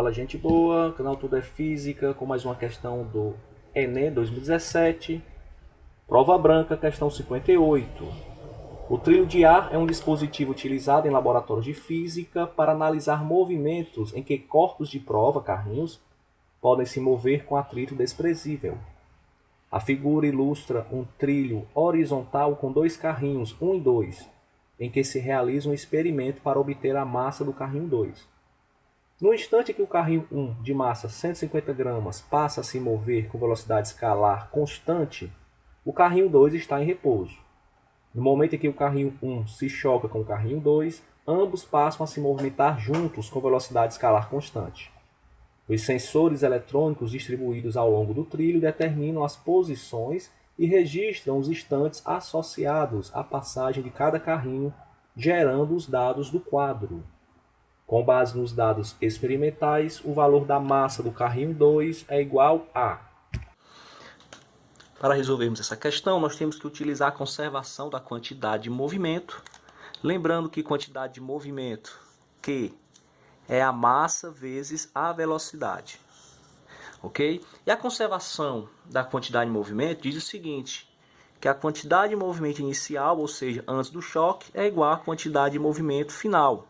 Fala, gente boa, canal Tudo é Física, com mais uma questão do Enem 2017, prova branca, questão 58. O trilho de ar é um dispositivo utilizado em laboratórios de física para analisar movimentos em que corpos de prova, carrinhos, podem se mover com atrito desprezível. A figura ilustra um trilho horizontal com dois carrinhos, 1 e 2, em que se realiza um experimento para obter a massa do carrinho 2. No instante que o carrinho 1, de massa 150 gramas, passa a se mover com velocidade escalar constante, o carrinho 2 está em repouso. No momento em que o carrinho 1 se choca com o carrinho 2, ambos passam a se movimentar juntos com velocidade escalar constante. Os sensores eletrônicos distribuídos ao longo do trilho determinam as posições e registram os instantes associados à passagem de cada carrinho, gerando os dados do quadro. Com base nos dados experimentais, o valor da massa do carrinho 2 é igual a... Para resolvermos essa questão, nós temos que utilizar a conservação da quantidade de movimento. Lembrando que quantidade de movimento, Q, é a massa vezes a velocidade. Ok? E a conservação da quantidade de movimento diz o seguinte, que a quantidade de movimento inicial, ou seja, antes do choque, é igual à quantidade de movimento final.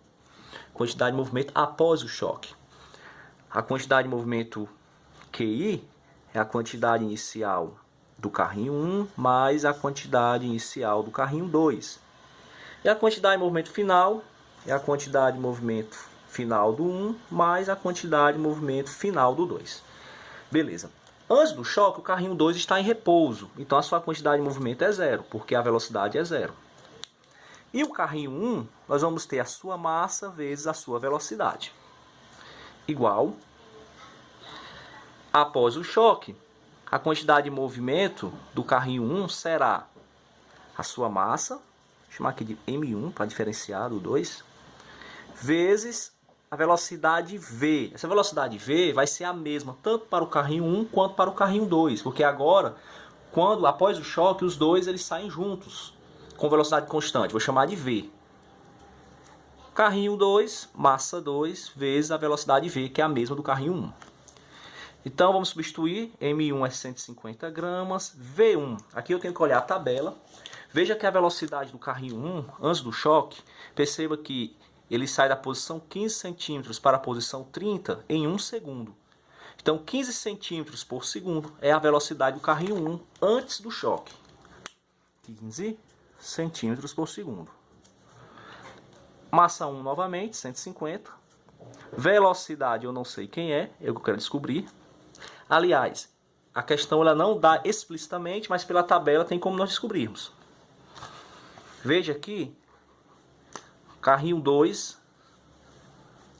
Quantidade de movimento após o choque. A quantidade de movimento QI é a quantidade inicial do carrinho 1 mais a quantidade inicial do carrinho 2. E a quantidade de movimento final é a quantidade de movimento final do 1 mais a quantidade de movimento final do 2. Beleza. Antes do choque, o carrinho 2 está em repouso. Então a sua quantidade de movimento é zero, porque a velocidade é zero. E o carrinho 1, nós vamos ter a sua massa vezes a sua velocidade. Igual, após o choque, a quantidade de movimento do carrinho 1 será a sua massa, vou chamar aqui de M1 para diferenciar do 2, vezes a velocidade V. Essa velocidade V vai ser a mesma tanto para o carrinho 1 quanto para o carrinho 2, porque agora, após o choque, os dois eles saem juntos, com velocidade constante, vou chamar de V. Carrinho 2, massa 2, vezes a velocidade V, que é a mesma do carrinho 1. Então vamos substituir, M1 é 150 gramas, V1, aqui eu tenho que olhar a tabela. Veja que a velocidade do carrinho 1, antes do choque, perceba que ele sai da posição 15 centímetros para a posição 30 em 1 segundo. Então 15 centímetros por segundo é a velocidade do carrinho 1 antes do choque. 15 centímetros por segundo. Massa 1 novamente, 150. Velocidade eu não sei quem é, eu quero descobrir. Aliás, a questão ela não dá explicitamente, mas pela tabela tem como nós descobrirmos. Veja aqui, carrinho 2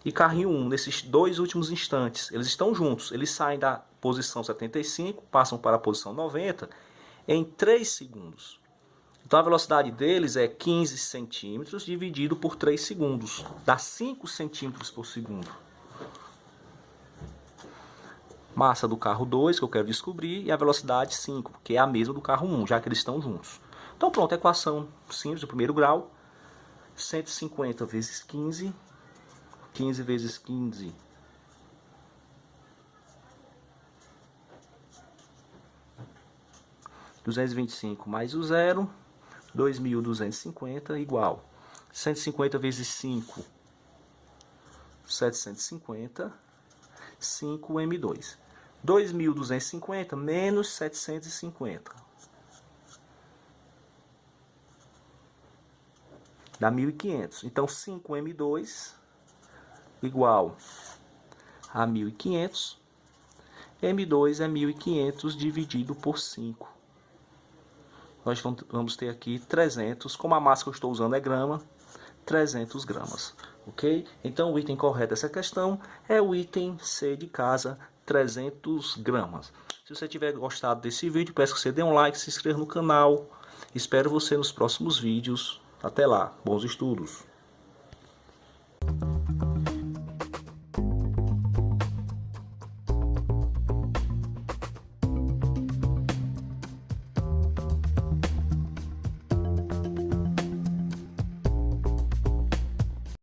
e carrinho 1, nesses dois últimos instantes, eles estão juntos. Eles saem da posição 75, passam para a posição 90 em 3 segundos. Então a velocidade deles é 15 centímetros dividido por 3 segundos. Dá 5 centímetros por segundo. Massa do carro 2, que eu quero descobrir, e a velocidade 5, que é a mesma do carro 1, já que eles estão juntos. Então pronto, a equação simples do primeiro grau. 150 vezes 15. 15 vezes 15. (225) mais o zero. 2.250 igual 150 vezes 5, 750, 5M2. 2.250 menos 750. Dá 1.500. Então 5M2 igual a 1.500. M2 é 1.500 dividido por 5. Nós vamos ter aqui 300, como a massa que eu estou usando é grama, 300 gramas, ok? Então o item correto dessa questão é o item C de casa, 300 gramas. Se você tiver gostado desse vídeo, peço que você dê um like, se inscreva no canal. Espero você nos próximos vídeos. Até lá, bons estudos!